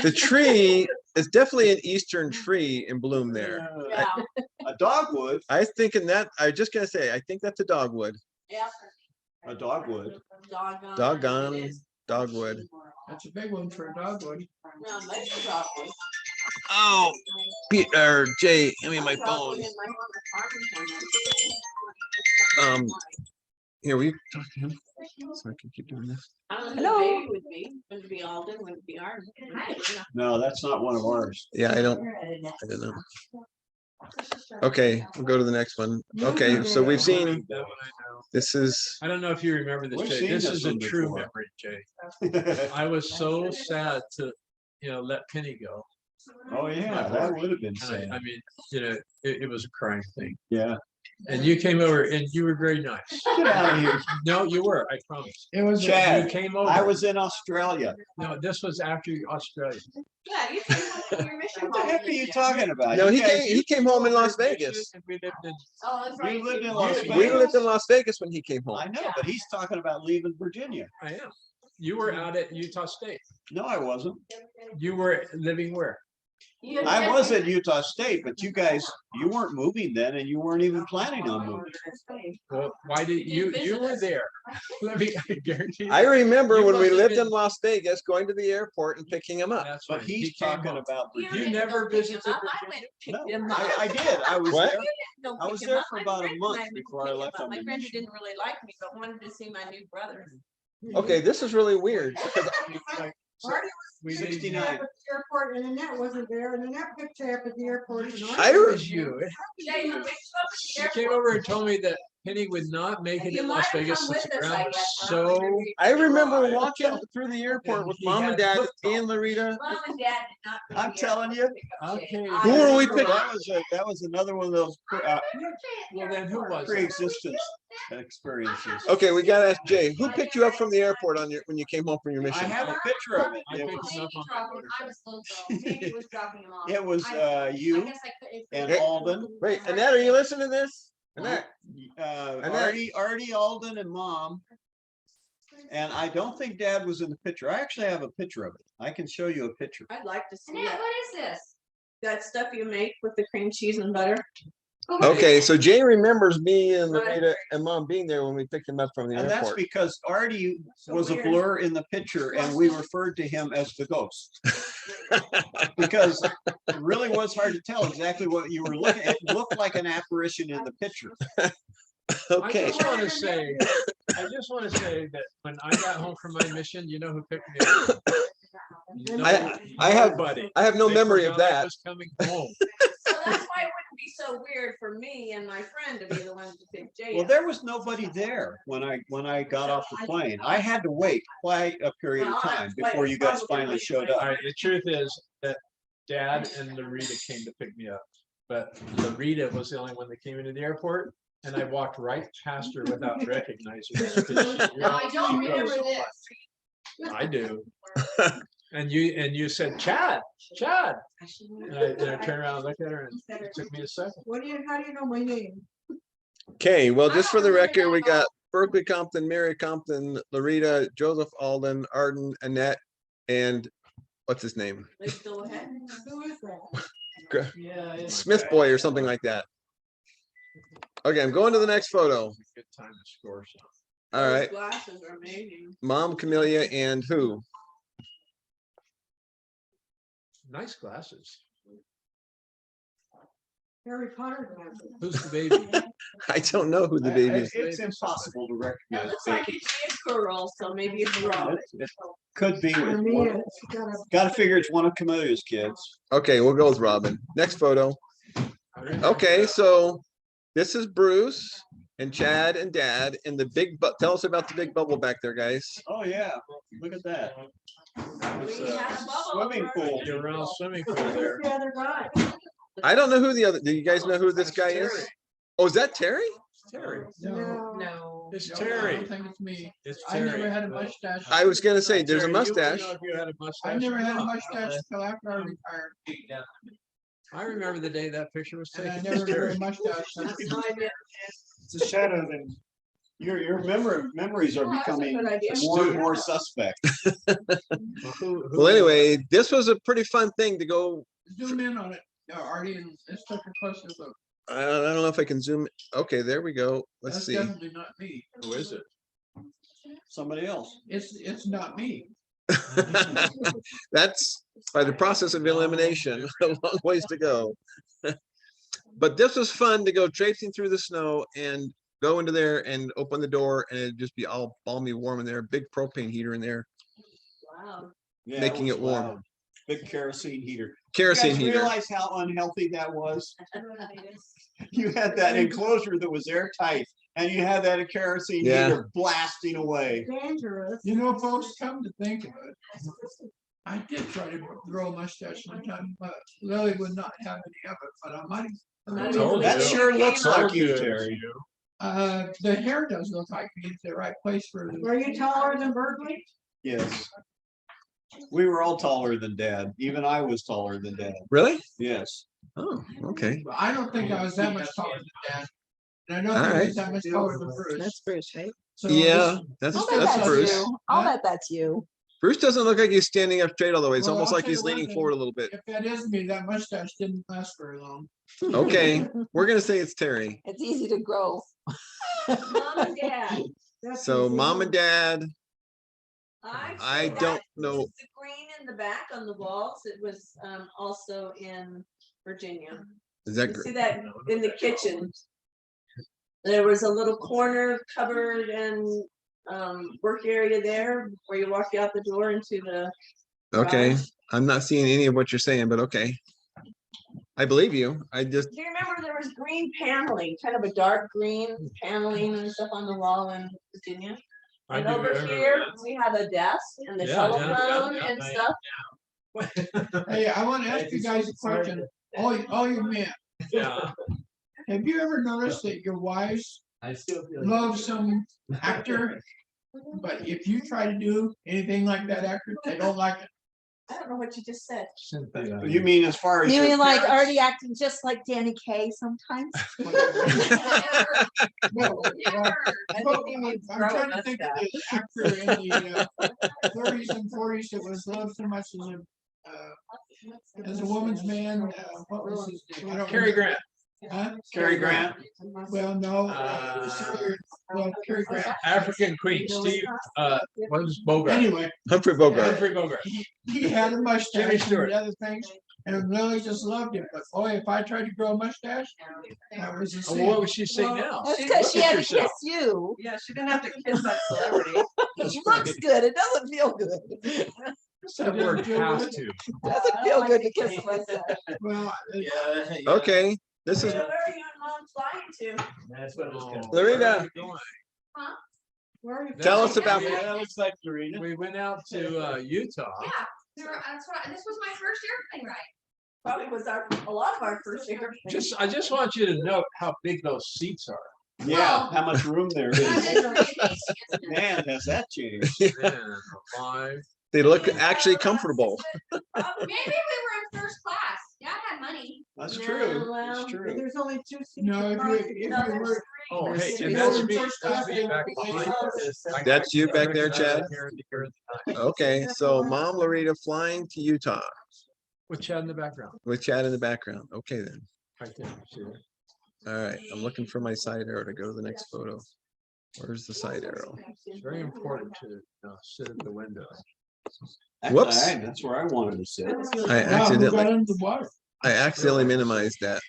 The tree is definitely an Eastern tree in bloom there. Yeah, A dogwood, I was thinking that, I was just gonna say, I think that's a dogwood. yeah. a dogwood. Doggone. Doggone It is. dogwood. That's a big one for a dogwood. No, that's a dogwood. Oh, or Jay, hand me my phone. Dogwood in my farm. Here, we talk to him? So I can keep doing this. I don't know who the baby would be. Would it be Alden? Would it be Arden? No, that's not one of ours. Yeah, I don't know. Okay, we'll go to the next one. Okay, so we've seen, That one I know. this is, I don't know if you remember this, We've Jay. seen This this is a one true before. memory, Jay. I was so sad to, let Penny go. Oh, yeah, that would have been And sad. I mean, it was a crying thing. Yeah, And you came over and you were very nice. Get out of here. No, you were, I promise. It was. Chad, You came over. I was in Australia. No, this was after Australia. Yeah, you came home from your mission. What the heck are you talking about? No, You he guys- came, he came home in Las Vegas. And we lived in, Oh, that's right. You lived in Las We Vegas. lived in Las Vegas when he came home. I know, but he's talking about leaving Virginia. I am. You were out at Utah State. No, I wasn't. You were living where? You I had- was at Utah State, but you guys, you weren't moving then and you weren't even planning on moving. Well, why did you were there? Let me I guarantee you. I remember You when we must have lived been- in Las Vegas, going to the airport and picking him up. That's But right. He he's came talking home. about You Virginia. didn't never go pick visited him up. I Virginia? went and picked No, him up. I did. I was What? there. You didn't go I was pick there him up. for My about a friend and month I went to before I pick left him up. on My the friend who mission. didn't really like me, but wanted to see my new brother. Okay, this is really weird. because Artie We was didn't- 69. at the airport and Annette wasn't there, and Annette picked her up at the airport. and I It re- was you. Jay, you picked him up at the You came airport. over and told me that Penny would not make it You in might Las have Vegas come since with the us, I ground was guess. I don't so. remember you. I remember walking through the airport And with he mom had and dad foot and Larita. Mom and dad did not. go to I'm the telling airport you. to pick up Jay. Okay. I Who was are we the picking? one. That was another one of those Well, then who was it? pre-existence experiences. Okay, we gotta ask Jay, who picked you up from the airport on your, when you came home from your I mission? have a picture of it. I It picked was, him up on Dropping- I was little girl. Maybe it was dropping him off. it was I you guess I couldn't- and Hey. Alden, Wait, Annette, are you listening to this? Annette, Annette. Artie, Alden and mom. And I don't think dad was in the picture. I actually have a picture of it. I can show you a picture. I'd like to see Annette, that. what is this? That stuff you make with the cream cheese and butter. Oh, what is okay, it? so Jay remembers me and Larita and mom being there when we picked him up from the And that's airport. because Artie was a weird. blur in the picture and we referred to him as the ghost. Because it really was hard to tell exactly what you were looking at. It looked like an apparition in the picture. Okay, I just want to say that when I got home from my mission, you know who picked me up? I have- Nobody. I have no They memory of forgot I that. was coming home. So that's why it wouldn't be so weird for me and my friend to be the ones to pick Jay Well, up. there was nobody there when I got off the plane. I had to wait quite a period of time before you guys finally showed All up. right, the truth is that Dad and Larita came to pick me up, but Larita was the only one that came into the airport, and I walked right past her without recognizing her. 'cause she- No, I don't she remember goes- this. I do. And you said, Chad. And I turned around and looked at her, and it took me a second. How do you know my name? okay, well, just for the record, we got Berkeley Compton, Mary Compton, Larita, Joseph Alden, Arden, Annette, and what's his name? They still ahead. Who is that? Yeah. Smith Boy or something like that. Okay, I'm going to the next photo. Good time to score some. All Those right, Glasses are amazing. mom, Kamillia, and who? Nice glasses. Harry Potter glasses. Who's the baby? I don't know who the baby is. It's impossible to It recognize. looks like it's a girl, so maybe it's Rob. It could be. For me, it's got a- Gotta figure it's one of Kamillia's kids. Okay, we'll go with Robin. Next photo. Okay, so this is Bruce and Chad and Dad in the big, tell us about the big bubble back there, guys. Oh, yeah, look at that. It's We a had a bubble Swimming over pool. year round swimming pool Who's there. the other guy? I don't know who the other, do you guys know who this guy is? Terry. Oh, is that Terry? Terry. No. No. It's I Terry. don't think it's me. It's I never Terry. had a mustache. I was gonna say, there's a Terry, you wouldn't mustache. know if you had a mustache I never or had a not. mustache until after I retired. I remember the day that picture was And I taken. never grew a mustache. since. No idea. It's a shadow then. Your memories are Oh, that's a becoming good idea. more and more suspect. Well, anyway, this was a pretty fun thing to go. Zoom in on it, Ardie, and let's take a closer look. I don't know if I can zoom. Okay, there we go. Let's That's see. definitely not me. Who is it? Somebody else. It's not me. That's by the process of elimination, a long ways to go. But this was fun to go traipsing through the snow and go into there and open the door and it'd just be all balmy warm in there, big propane heater in there, Wow. Yeah, Making was it warm. loud. Big kerosene heater. kerosene You guys heater. realize how unhealthy that was? You had that enclosure that was airtight and you had that kerosene Yeah. heater blasting away. Dangerous. You know, folks, come to think of it, I did try to grow a mustache one time, but Lily would not have any of it, but I might. That sure looks like you, Terry. The hair does look like me. It's the right place for it. Are you taller than Berkeley? Yes. We were all taller than Dad. Even I was taller than Dad. Really? Yes. Oh, okay. But I don't think I was that much taller than Dad. And I don't All think I right. was that much taller than Bruce. That's Bruce, right? So Yeah, that's I'll bet that's that's Bruce. you. I'll bet that's you. Bruce doesn't look like he's standing up straight all the way. It's Well, almost I'll like tell he's you one leaning thing. forward a little bit. If that is me, that mustache didn't last very long. Okay, we're gonna say it's Terry. It's easy to grow. Mom and dad. That's So easy. mom and dad, Actually, I that don't know. was The green in the back on the walls, it was also in Virginia. Is that You see great? that in the kitchen? There was a little corner cupboard and work area there where you walk out the door into the. Okay, garage. I'm not seeing any of what you're saying, but okay. I believe you. I just, Do you remember there was green paneling, kind of a dark green paneling and stuff on the wall in Virginia? I And do over remember here, that. we have a desk and the Yeah, telephone yeah, and yeah. stuff. Hey, I want to ask you guys a question. All you men, Yeah. have you ever noticed that your wives love some actor, but if you try to do anything like that actor, they don't like it? I don't know what you just said. Cynthia. You mean as far as You your mean like parents? Ardie acting just like Danny Kaye sometimes? No, I well, think he means I'm grow a trying to think of the actor in the 30s and 40s that was loved so much as a woman's man. What was his name? I don't Cary remember. Grant. Huh? Cary Grant? Well, no. Well, Cary Grant. African Queen, Steve, what was Bogart? Anyway, Humphrey Bogart. Humphrey Bogart. he had a Jimmy mustache and Stewart. the other things, and Lily just loved it. But boy, if I tried to grow a mustache, that was a Oh, sin. well, what would she say now? That's She because she looked had at to yourself. kiss you. Yeah, she didn't have to kiss that celebrity. It looks good. It doesn't feel good. That word have to. Doesn't feel good to kiss myself. Well, Okay, this is Where are you and mom flying to? That's what it was. Larita. Where are you? Tell us about. Yeah, that looks like Larita. We went out to Utah. Yeah, that's right. This was my first airplane ride. Probably was a lot of our first year. I just want you to note how big those seats are. Yeah, how much room there That is. is really amazing, isn't it? Man, has that changed? Man, alive. They look actually comfortable. Maybe we were in first class. Dad had money. That's No, true. well, That's true. There's only 2 seats. no, if across. you No, were, there's Oh, hey, If and you that's were me, first that's class, me back behind. That's you back there, Chad? With Okay, so mom Larita flying to Utah Chad in the background. with Chad in the background. Okay then. Right there. See there? All right, I'm looking for my side arrow to go to the next photo. Where's the side arrow? It's very important to sit at the window. Whoops. Actually, that's where I wanted to sit. I wow, who got accidentally, into the water? I accidentally minimized that.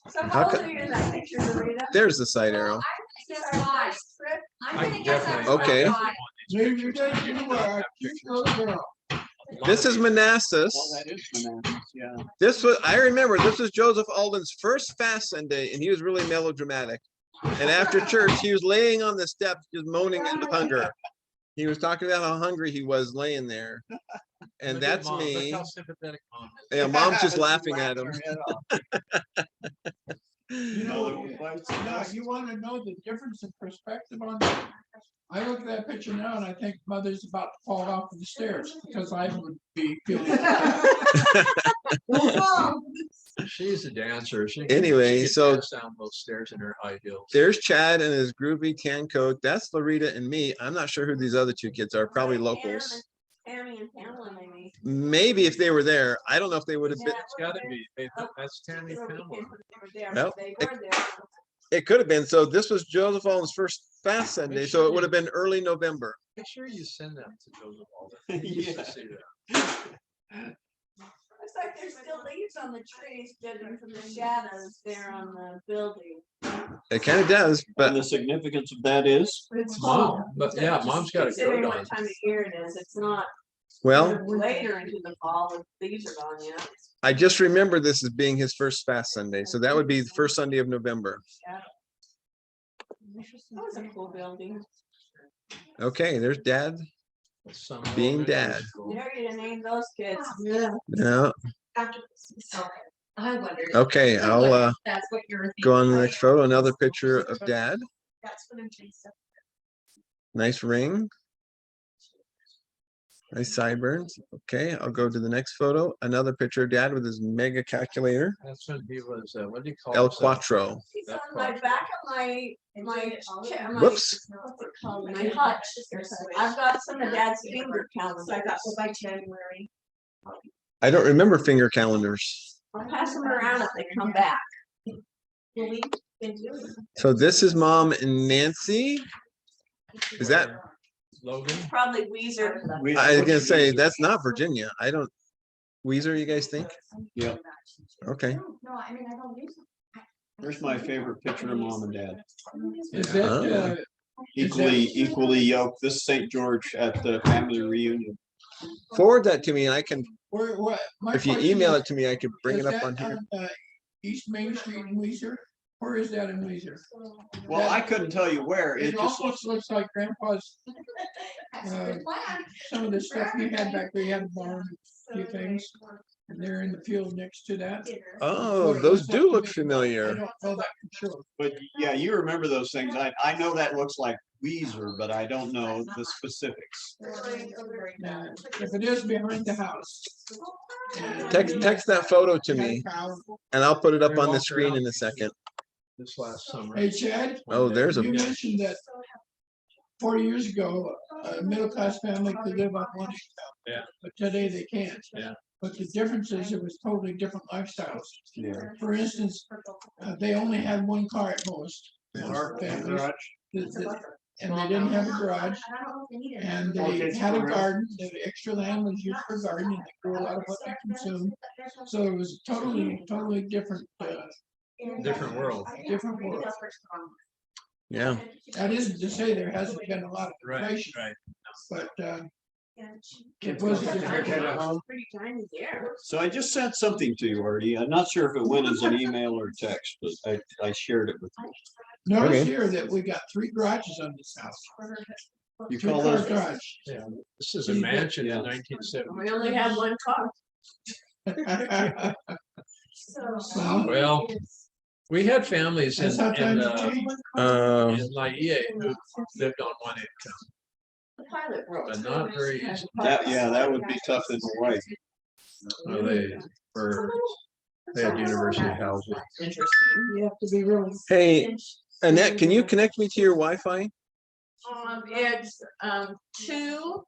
So How how old co- are you in that picture, Larita? There's the side Well, arrow. I'm gonna guess five. I'm I gonna guess definitely- I was Okay. five. Maybe you did, you were a cute little girl. This is Manassas. Well, that is Manassas, yeah. This was, I remember, this was Joseph Alden's first fast Sunday, and he was really melodramatic. And after church, he was laying on the steps, just moaning with hunger. He was talking about how hungry he was laying there. And Look at that's Mom. Look me. how sympathetic Mom is. Yeah, mom's just She's laughing at him. her head off. You know, now you want to know the difference in perspective on that? I look at that picture now and I think mother's about to fall off of the stairs because I would be feeling. She's a dancer. She Anyway, can so- dance down those stairs in her high heels. There's Chad in his groovy tan coat. That's Larita and me. I'm not sure who these other two kids are, probably locals. Tammy and Pamela, maybe. Maybe if they were there, I don't know if they would have been. It's gotta be. That's Tammy Pamela. Well, They were there. It could have been. So this was Joseph Alden's first fast Sunday, so it would have been early November. Make sure you send that to Joseph Alden. He needs to Yeah. see that. Looks like there's still leaves on the trees, judging from the shadows there on the building. It kind of does, And but the significance of that is, It's Mom, fall. but yeah, Mom's got a Considering coat what on. time of year it is, it's not well, later into the fall, the leaves are gone yet. I just remember this as being his first fast Sunday. So that would be the first Sunday of November. That was a cool building. Okay, there's Dad Sunol Being Middle dad. School. Dare you to name those kids. Yeah. Yeah, I wondered. okay, I'll That's what you're. go on to the next photo. Another picture of dad. That's what I'm thinking. Nice ring. Nice sideburns. Okay, I'll go to the next photo. Another picture of dad with his mega calculator. That's when he was, what do you call El himself? Quattro. It's on my back of my Whoops. my hutch. I've got some of Dad's finger calendars. So I got to by January. I don't remember finger calendars. I'll pass them around if they come back. So this is Mom and Nancy. Is that, Logan? Probably Weezer. I was gonna say, that's not Virginia. I don't, Weezer, you guys think? Yeah. Okay. No, I mean, I don't use them. Here's my favorite picture of mom and dad. Is Oh. that, Equally yoked. This is St. George at the family reunion. Forward that to me and I can, where, what? my if you question email is, it to me, I could bring is it up that on here. East Main Street in Weezer? Where is that in Weezer? Well, I couldn't tell you where. It It just almost looks like Grandpa's, That's a good plan. some of the stuff he had back there, he had a barn, a few things. And they're in the field next to that. Oh, What it those looks do like to look me, I familiar. don't know that for sure. But yeah, you remember those things. I know that looks like Weezer, but I don't know the specifics. If it is behind the house. Text that photo to me Hey and I'll put it up on the screen in a second. This last summer. Chad, Oh, there's you a, mentioned that 40 years ago, a middle-class family could live on one income. Yeah. But today they can't. Yeah. But the difference is it was totally different lifestyles. Yeah. For instance, they only had one car at most. Our families. And they didn't have a garage, and they had a garden, the extra land was used for gardening, they grew a lot of what they consumed. So it was totally different, Different world. different world. yeah. That isn't to say there hasn't been a lot of Right, inflation, right. but it was a different world. Pretty tiny there. So I just sent something to you, Ardie. I'm not sure if it went as an email or text, but I shared it with you. Notice Okay. here that we got 3 garages on this house. You 3 call car those, garage. Yeah. This is a mansion in Yeah. 1970. We only have one car. Well, Well, we had families that's how in times change. Lehi who lived on one income, The pilot broke. but not very easy. that would be tough in Hawaii. Well, they had university housing. Interesting. You have to be really. Hey, Annette, can you connect me to your Wi-Fi? It's two.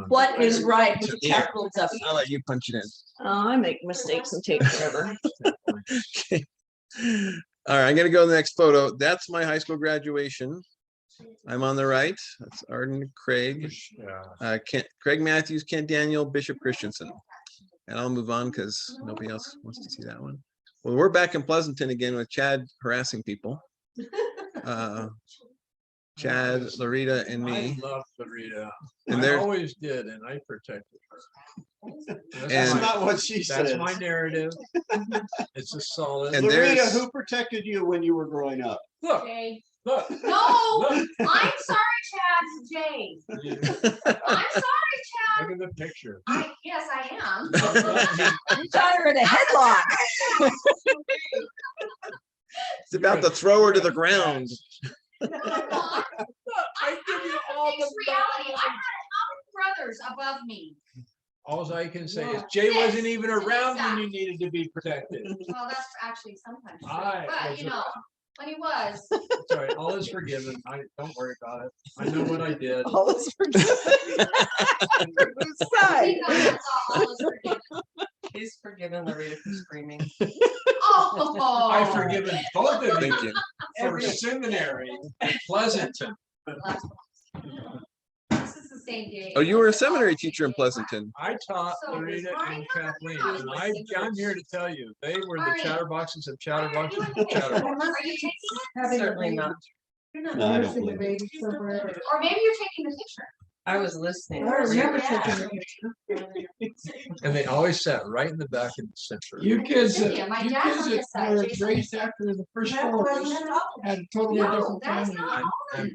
What is right with the capital W? I'll let you punch it in. Oh, I make mistakes and take forever. Okay. All right, I'm gonna go to the next photo. That's my high school graduation. I'm on the right. That's Arden, Craig, Craig Matthews, Kent Daniel, Bishop Christensen. And I'll move on because nobody else wants to see that one. Well, we're back in Pleasanton again with Chad harassing people. Chad, Larita, and I me. love Larita. And I there- always did, and I protected her. And- That's not what she said. That's my narrative. It's a solid. And Larita, there's- who protected you when you were growing up? Look, Jay. look. No, Look. I'm sorry, Chad, it's Jay. I'm sorry, Chad. Look at the picture. Yes, I am. You got her in a headlock. It's about to throw her to the ground. I give you all the reality. I had how many brothers above me? All I can say is Jay wasn't even around when you needed to be protected. Well, that's actually sometimes true, I but was you know, when he was. Sorry, all is forgiven. Don't worry about it. I know what I did. All is forgiven. Whose side? he knows that's all is forgiven. He's forgiven Larita for screaming. Oh. I've forgiven both of you Thank you. for seminary in Pleasanton. This is the same day. Oh, you were a seminary teacher in Pleasanton. I taught Larita and Kathleen, and I'm here to tell you, they were the chatterboxes of chatterboxes of chatterboxes. Are you taking it? Certainly not. You're not No, I don't nursing the believe baby somewhere. Or maybe you're taking the picture. I was listening. I remember Yeah. taking a picture. And they always sat right in the back of the center. You kids that, Cynthia, my you dad's kids on that this side, were Jason. raised after the first That floor wasn't all. had a totally No, different that's family. not.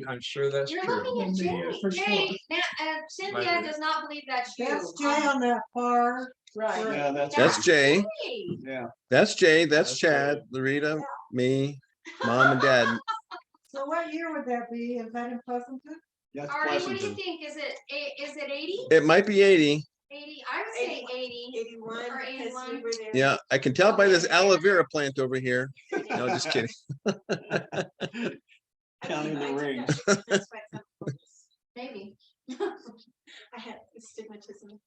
I'm sure that's You're true. looking at Than the, Jay. first Jay, floor. Cynthia does not believe that's you. That's Jay on that far. Right. Yeah, That's Jay. Jay. Yeah. That's Jay, that's That's Chad, Larita, me, mom and dad. So what year would that be? Is that in Pleasanton? That's Artie, what do you Pleasanton. think? Is it 80? It might be 80. 80, I would say 80. 81. Or 81. Yeah, I can tell by this aloe vera plant over here. No, just kidding. Counting the rings. Maybe. I had astigmatism.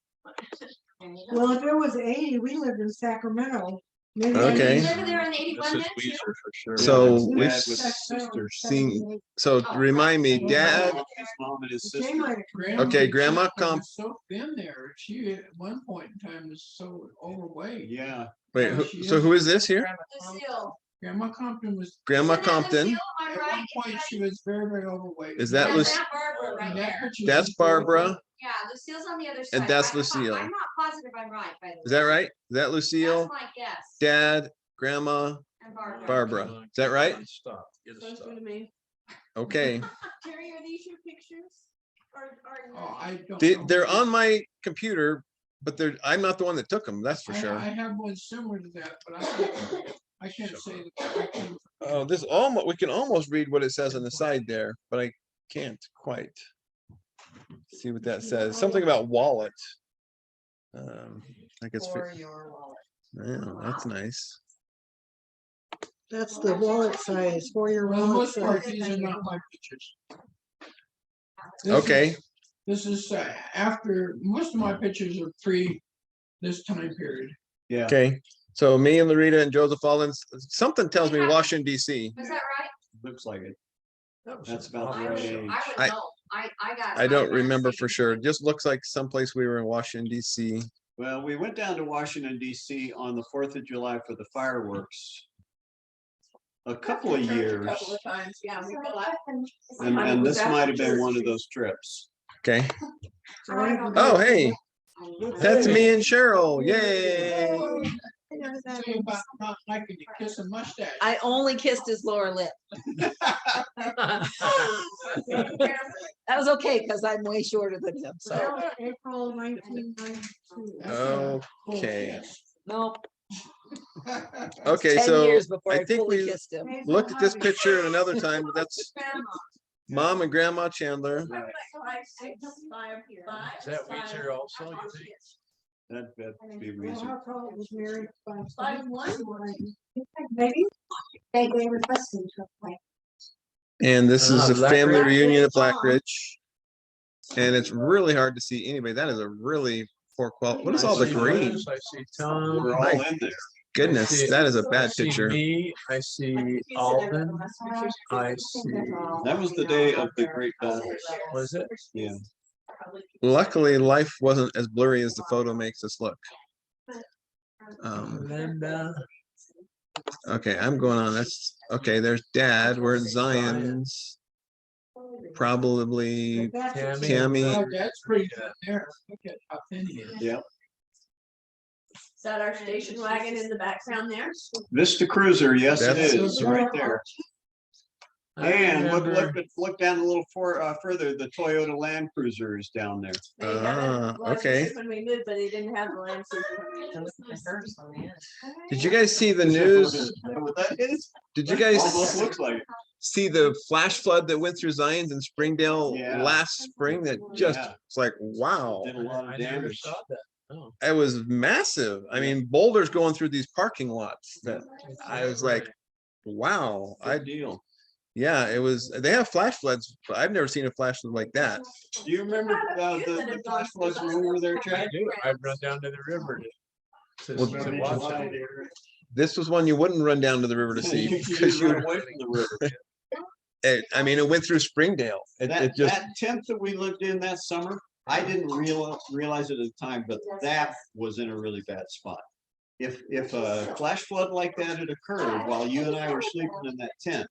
Well, if it was 80, we lived in Sacramento. Maybe Okay. You live there in 81 This is then too? Weezer for sure. So Dad we've with his sisters. seen, so remind me, dad, His mom and his Jay sister. might have Grandma Okay, Grandma was Comp- So thin there. She at one point in time was so overweight. Yeah. wait, so who is this here? Lucille. Grandma Compton was, Grandma Isn't that Compton. Lucille? Am I at right? one point, she was very, very overweight. Is that That's Luc- Aunt Barbara right And that there. picture That's is very Barbara. good. Yeah, Lucille's on the other side. And that's I'm Lucille. not positive I'm right, by the way. Is that right? Is that That's Lucille, my guess. dad, grandma, And Barbara. Barbara? Is that right? Stop. Get a stop. Okay. Terry, are these your pictures? Oh, I don't. know. They're on my computer, but I'm not the one that took them, that's for I sure. have one similar to that, but I can't say that. I can't- Oh, we can almost read what it says on the side there, but I can't quite see what that says. Something about wallet. I guess. For your wallet. Yeah, that's nice. That's the wallet size, for your For the wallet most part, size. these are not my pictures. Okay, This is after, most of my pictures are pre this time period. Yeah. okay. So me and Larita and Joseph Alden, something tells me Washington DC. Is that right? Looks like it. That was That's an about the I right would, age. I would I- know. I got. I don't remember remember seeing for it. sure. It just looks like someplace we were in Washington DC. Well, we went down to Washington DC on the 4th of July for the fireworks. A couple of years, Couple of times, yeah. we go out. and this might have been one of those trips. Okay. Oh, hey, that's me and Cheryl. Yay. Say about not liking to kiss a mustache. I only kissed his lower lip. That was okay, because I'm way shorter than him, so, April 1992. That's a full Okay. kiss. no. Okay, 10 so years before I I think fully we kissed him. looked at this picture another time, but that's Grandma. Mom and Grandma Chandler. 5, 6, 5, 5. Is that Weezer also, you think? That'd be Well, reason. how tall was Mary? 5'1". Maybe. They requested to play. And this is a family Blackridge. reunion at Blackridge. And it's really hard to see anybody. That is a really poor quality. What is all the I see green? Liz, I see Tom. We're all in there. Goodness, see- that is a I bad see picture. me, I see Alden, I see, That was the day of the great doubles. was it? Yeah. Luckily, life wasn't as blurry as the photo makes us look. Linda. Okay, I'm going on. That's okay. There's Dad. We're in Zion's. Probably Oh, Tammy. that's pretty good there. Look at how thin he is. Yeah. Is that our station wagon in the background there? Vista Cruiser, yes, it That's- is, right there. I And remember- look down a little further, the Toyota Land Cruiser is down there. They had it last okay. year when we moved, but they didn't have the Land Cruiser. Did you guys see the news? Is that what that is? Did you Almost guys looks like it. see the flash flood that went through Zion's and Springdale Yeah. last spring? That just, Yeah. it's like, wow. Did a lot I of never damage. saw that. Oh. It was massive. I mean, boulders going through these parking lots that I was like, wow. Good deal. Yeah, it was, they have flash floods, but I've never seen a flash flood like that. Do you remember the flash floods when we were there, I Chad? do, I'd run down to the river to Well, to watch it. This was one you wouldn't run down to the river to see because run you, away from the river. I mean, it went through Springdale. It That just, tent that we lived in that summer, I didn't realize it at the time, but that was in a really bad spot. If a flash flood like that had occurred while you and I were sleeping in that tent,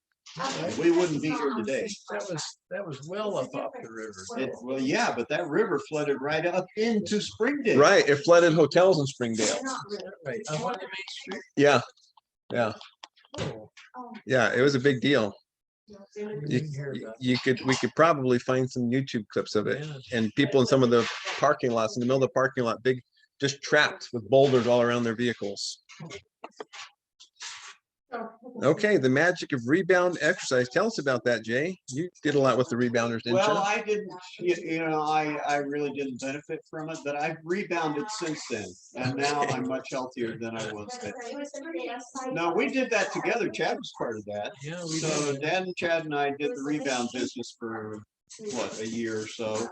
We wouldn't be here today. That was well up off the river. Well, yeah, but that river flooded right up into Springdale. Right, it flooded hotels in Springdale. Right, up on the main street. Yeah, yeah, Oh, yeah, it was a big deal. I didn't hear about We could probably find some YouTube clips of it, Yeah. and people in some of the parking lots, in the middle of the parking lot, big, just trapped with boulders all around their vehicles. Okay, the magic of rebound exercise. Tell us about that, Jay. You did a lot with the rebounders, didn't Well, you? I didn't, I really didn't benefit from it, but I've rebounded since then. And now I'm much healthier than I was then. No, we did that together. Chad was part of that. Yeah, we So did. Dad and Chad and I did the rebound business for, what, a year or so.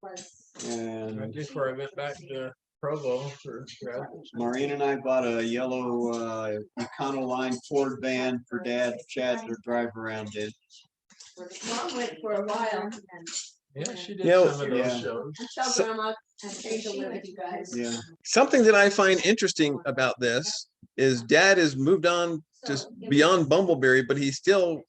Right And before I went back to Provo for graduate. Maureen and I bought a yellow Econoline Ford van for Dad, Chad to drive around in. Mom went for a while. Yeah, she did Yeah, some of those yeah. shows. Tell Grandma I came to live with you guys. Yeah. Something that I find interesting about this is Dad has moved on just beyond Bumbleberry, but he's still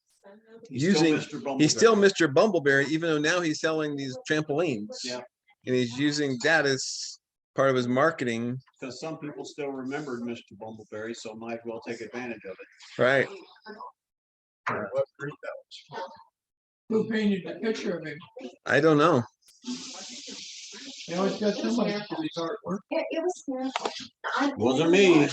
using, he's still Mr. Bumbleberry, even though now he's selling these trampolines. Yeah. And he's using that as part of his marketing. Because some people still remembered Mr. Bumbleberry, so might as well take advantage of it. Right. What group that was for. Who painted the picture of him? I don't know. You know, it's got somebody to his artwork. Wasn't me.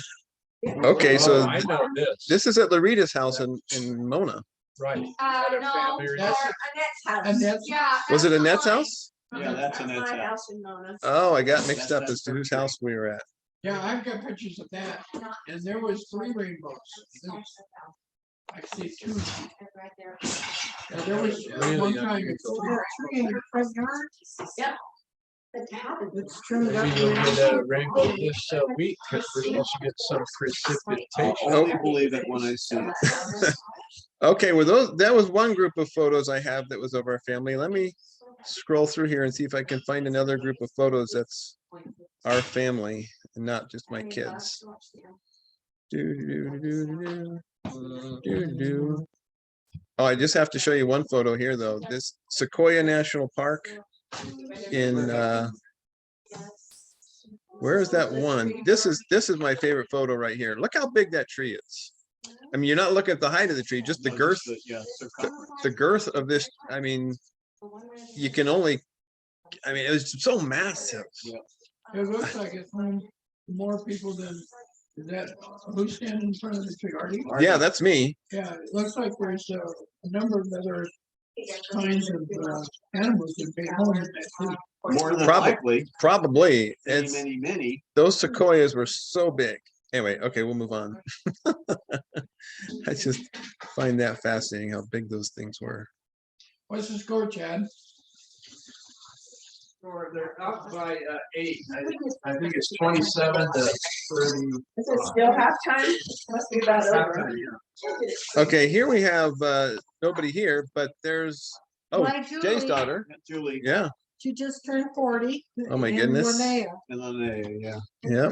Okay, so Oh, I know this. this is at Larita's house in Mona. Right. No, Family or reunion. Annette's house. And that's, Yeah. Was it that's Annette's mine. house? Yeah, that's Annette's My house. house in Mona. Oh, I got mixed up as to whose house we were at. yeah, I've got pictures of that, and there was 3 rainbows. I see 2. Yeah, there was Really one time. unusual. That tree in your front yard, Yep. it's trimmed Maybe up. you'll get a rainbow this week because we're supposed to get some I'll precipitation. only believe it when I see it. Okay, well, that was one group of photos I have that was of our family. Let me scroll through here and see if I can find another group of photos that's our family and not just my kids. Oh, I just have to show you one photo here, though. This Sequoia National Park in where is that one? This is my favorite photo right here. Look how big that tree is. I mean, you're not looking at the height of the tree, just the girth. Yeah, The girth of this, I mean, you can only, I mean, it was so massive. It looks like it's home to more people than, is that, who's standing in front of the tree? Ardie? Yeah, that's me. Yeah, it looks like there's a number of other kinds of animals that made home in that tree. More than Probably. likely, Probably. many, It's, many. those sequoias were so big. Anyway, okay, we'll move on. I just find that fascinating how big those things were. What's the score, Chad? Or they're up by 8. I think it's 27 to 30. Is it still halftime? Must be about over. Okay, here we have nobody here, but there's, oh, My Jay's Julie, daughter. Julie Yeah, she just turned 40. Oh my and goodness. Linnea. and then yeah. yeah.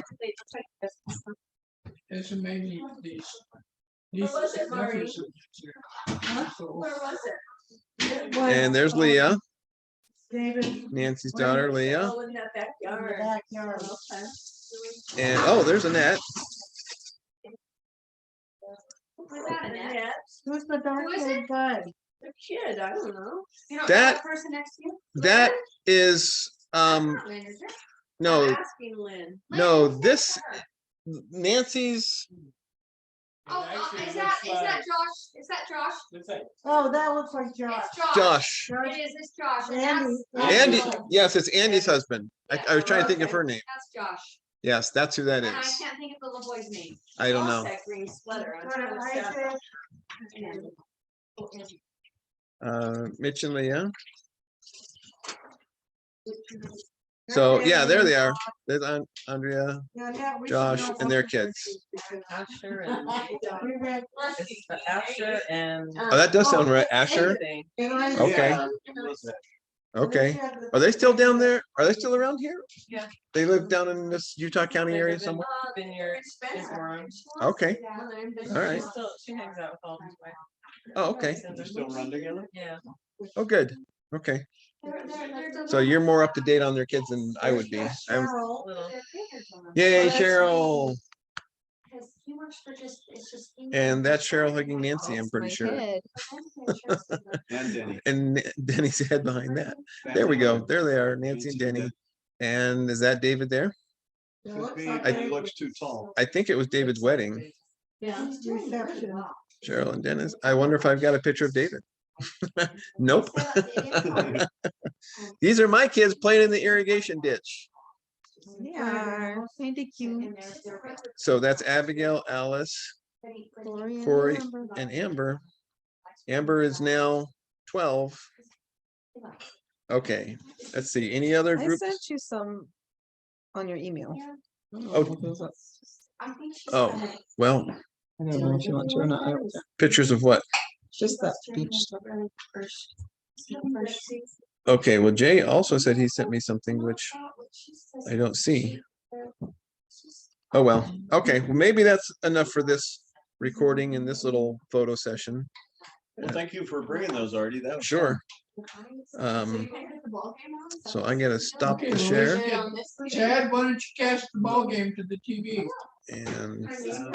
It's amazing, these. Where was it, Maureen? nephews are- so- Where was it? And there's Leah, David. Nancy's daughter, Leah. Oh, in that In the backyard. backyard. Okay. And, oh, there's Annette. Was that Annette? Who's the dark Who is haired guy? The kid, I don't know. You don't know That- the person next to you? That is, Not Lynn, is it? no, I'm asking Lynn. no, Lynn, this, her. Nancy's, Oh, is that Josh? Is that Josh? Oh, that looks like Josh. It's Josh. It is, it's Josh. and Andy. that's- Andy, yes, it's Andy's husband. I was trying to think of her name. That's Josh. Yes, that's who that And I is. can't think of the little boy's name. I don't Lost know. That green sweater. I'm What trying did to I say. say? Mitch and Leah. So, yeah, there they are. There's Andrea, Yeah, yeah, we should Josh, know and their what kids. Asher and We read- it's the Asher and Oh, that does sound right. Asher? everything. and I Okay. said- Okay. they said that- Are they still down there? Are they still around here? Yeah. They live down in this Utah County They area live in somewhere? Vineyard, St. Lawrence. Okay. Yeah. All right. She hangs out with Alden's wife. Oh, okay. You still run together? Yeah. Oh, good. Okay. So you're more up to date on their kids than I would be. Yay, Cheryl. And that's Cheryl hugging Nancy, I'm pretty sure. And Denny. And Denny's head behind that. There we go. There they are, Nancy and Denny. And is that David there? Could be, but he looks too tall. I think it was David's wedding. Yeah, reception. Cheryl and Dennis. I wonder if I've got a picture of David. Nope. These are my kids playing in the irrigation ditch. Yeah, kind of cute. So that's Abigail, Alice, Corey, and Amber. Amber is now 12. Okay, let's see. Any other I groups? sent you some on your email. Oh, well, I don't know if you want to or not. pictures of what? Just that beach stuff. Okay, well, Jay also said he sent me something which I don't see. Oh, well, okay, well, maybe that's enough for this recording in this little photo session. Well, thank you for bringing those, Ardie. That was Sure. So I gotta stop Okay, the well, share let's get- Chad, why don't you cast the ball game to the TV? and